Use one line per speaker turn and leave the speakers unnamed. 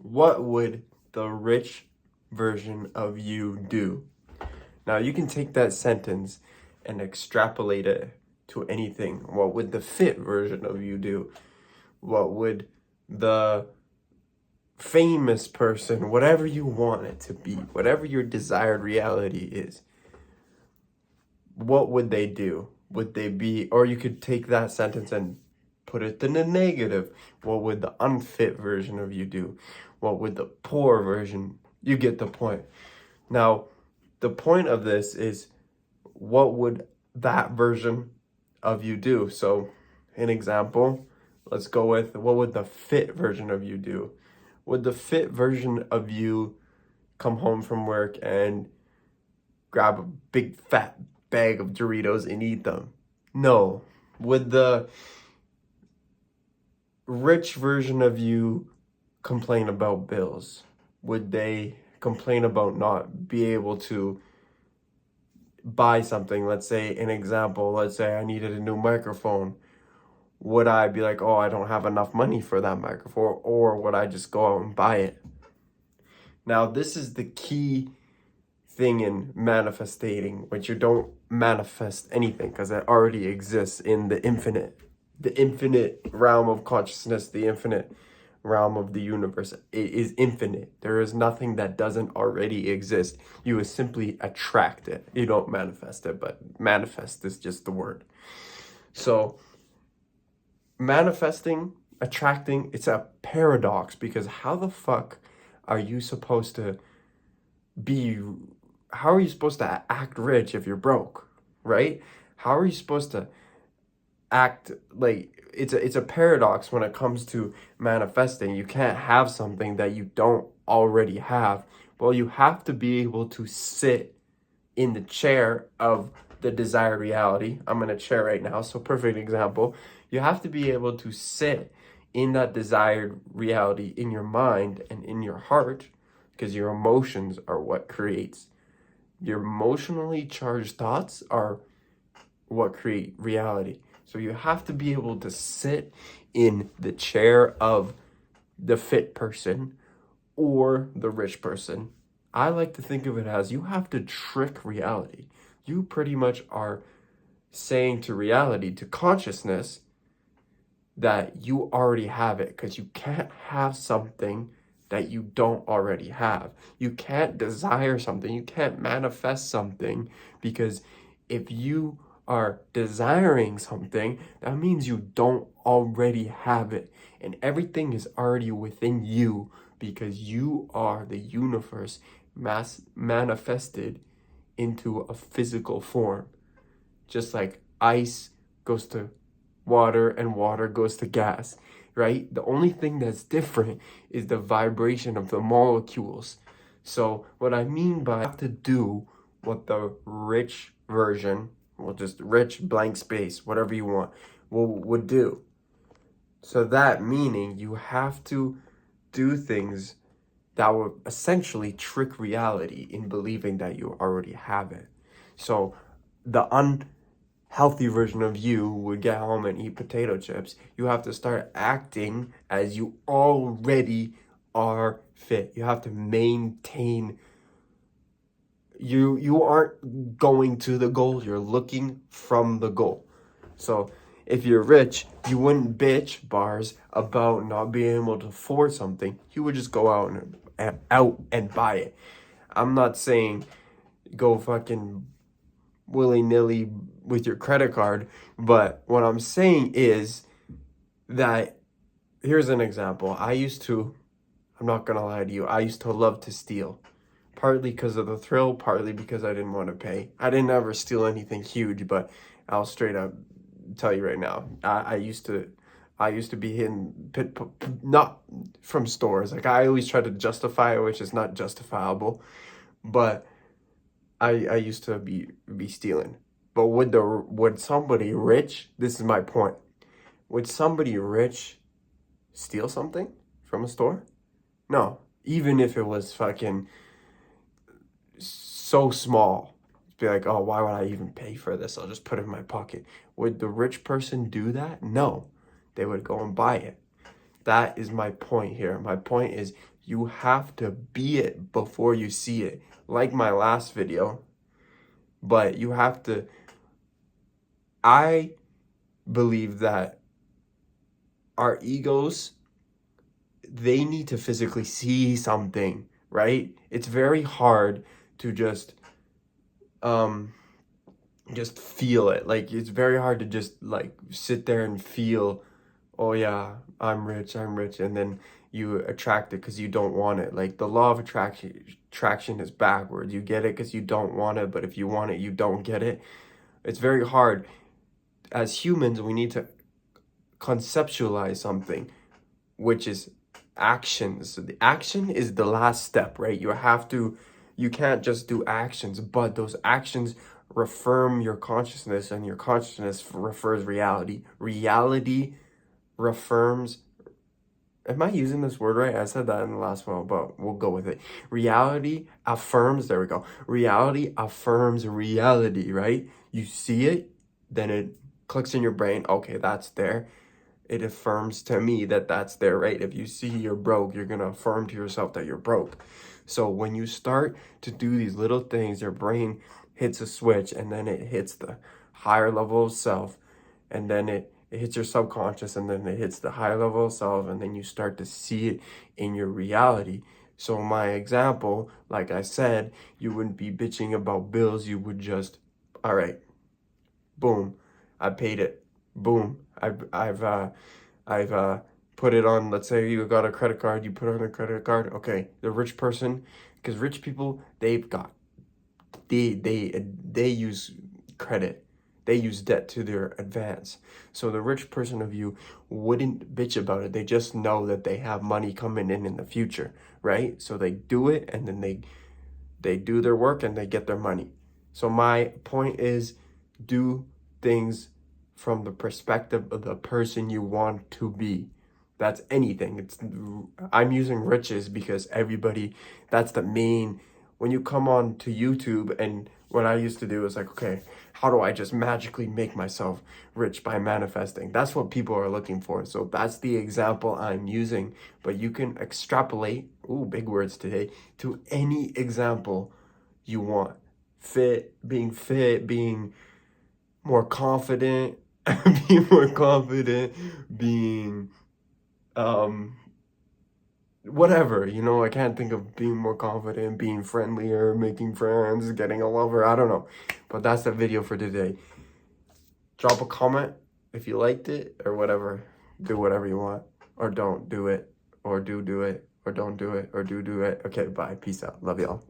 What would the rich version of you do? Now, you can take that sentence and extrapolate it to anything. What would the fit version of you do? What would the famous person, whatever you want it to be, whatever your desired reality is, what would they do? Would they be, or you could take that sentence and put it in the negative. What would the unfit version of you do? What would the poor version? You get the point. Now, the point of this is what would that version of you do? So, an example, let's go with what would the fit version of you do? Would the fit version of you come home from work and grab a big fat bag of Doritos and eat them? No. Would the rich version of you complain about bills? Would they complain about not be able to buy something? Let's say an example, let's say I needed a new microphone. Would I be like, oh, I don't have enough money for that microphone? Or would I just go out and buy it? Now, this is the key thing in manifesting, which you don't manifest anything because it already exists in the infinite realm of consciousness, the infinite realm of the universe. It is infinite. There is nothing that doesn't already exist. You would simply attract it. You don't manifest it, but manifest is just the word. So manifesting, attracting, it's a paradox because how the fuck are you supposed to be, how are you supposed to act rich if you're broke, right? How are you supposed to act like it's a paradox when it comes to manifesting. You can't have something that you don't already have. Well, you have to be able to sit in the chair of the desired reality. I'm in a chair right now, so perfect example. You have to be able to sit in that desired reality in your mind and in your heart, because your emotions are what creates. Your emotionally charged thoughts are what create reality. So you have to be able to sit in the chair of the fit person or the rich person. I like to think of it as you have to trick reality. You pretty much are saying to reality, to consciousness, that you already have it, because you can't have something that you don't already have. You can't desire something, you can't manifest something, because if you are desiring something, that means you don't already have it. And everything is already within you because you are the universe manifested into a physical form. Just like ice goes to water and water goes to gas, right? The only thing that's different is the vibration of the molecules. So what I mean by have to do what the rich version, well, just rich blank space, whatever you want, would do. So that meaning you have to do things that would essentially trick reality in believing that you already have it. So the unhealthy version of you would get home and eat potato chips. You have to start acting as you already are fit. You have to maintain. You aren't going to the goal, you're looking from the goal. So if you're rich, you wouldn't bitch bars about not being able to afford something. You would just go out and buy it. I'm not saying go fucking willy-nilly with your credit card, but what I'm saying is that here's an example. I'm not gonna lie to you, I used to love to steal. Partly because of the thrill, partly because I didn't want to pay. I didn't ever steal anything huge, but I'll straight up tell you right now, I used to be hidden, not from stores. Like I always try to justify it, which is not justifiable, but I used to be stealing. But would somebody rich? This is my point. Would somebody rich steal something from a store? No, even if it was fucking so small. Be like, oh, why would I even pay for this? I'll just put it in my pocket. Would the rich person do that? No, they would go and buy it. That is my point here. My point is you have to be it before you see it. Like my last video, but you have to, I believe that our egos, they need to physically see something, right? It's very hard to um just feel it. Like it's very hard to just like sit there and feel, oh yeah, I'm rich, and then you attract it because you don't want it. Like the law of attraction is backwards. You get it because you don't want it, but if you want it, you don't get it. It's very hard. As humans, we need to conceptualize something, which is actions. So the action is the last step, right? You can't just do actions, but those actions affirm your consciousness, and your consciousness refers reality. Reality affirms, am I using this word right? I said that in the last one, but we'll go with it. Reality affirms, there we go. Reality affirms reality, right? You see it, then it clicks in your brain. Okay, that's there. It affirms to me that that's there, right? If you see you're broke, you're going to affirm to yourself that you're broke. So when you start to do these little things, your brain hits a switch, and then it hits the higher level of self, and then it hits your subconscious, and then it hits the higher level of self, and then you start to see it in your reality. So my example, like I said, you wouldn't be bitching about bills. You would just, all right, boom, I paid it. Boom, I've put it on. Let's say you got a credit card, you put it on a credit card. Okay, the rich person, because rich people, they use credit. They use debt to their advance. So the rich person of you wouldn't bitch about it. They just know that they have money coming in the future, right? So they do it, and then they do their work, and they get their money. So my point is, do things from the perspective of the person you want to be. That's anything. I'm using riches because that's the main, when you come on to YouTube, and what I used to do is like, okay, how do I just magically make myself rich by manifesting? That's what people are looking for. So that's the example I'm using, but you can extrapolate, ooh, big words today, to any example you want. Fit, being more confident, being more confident, being whatever, I can't think of being more confident, being friendlier, making friends, getting a lover, I don't know. But that's the video for today. Drop a comment if you liked it or whatever. Do whatever you want, or don't do it, or do it, or don't do it, or do it. Okay, bye. Peace out. Love y'all.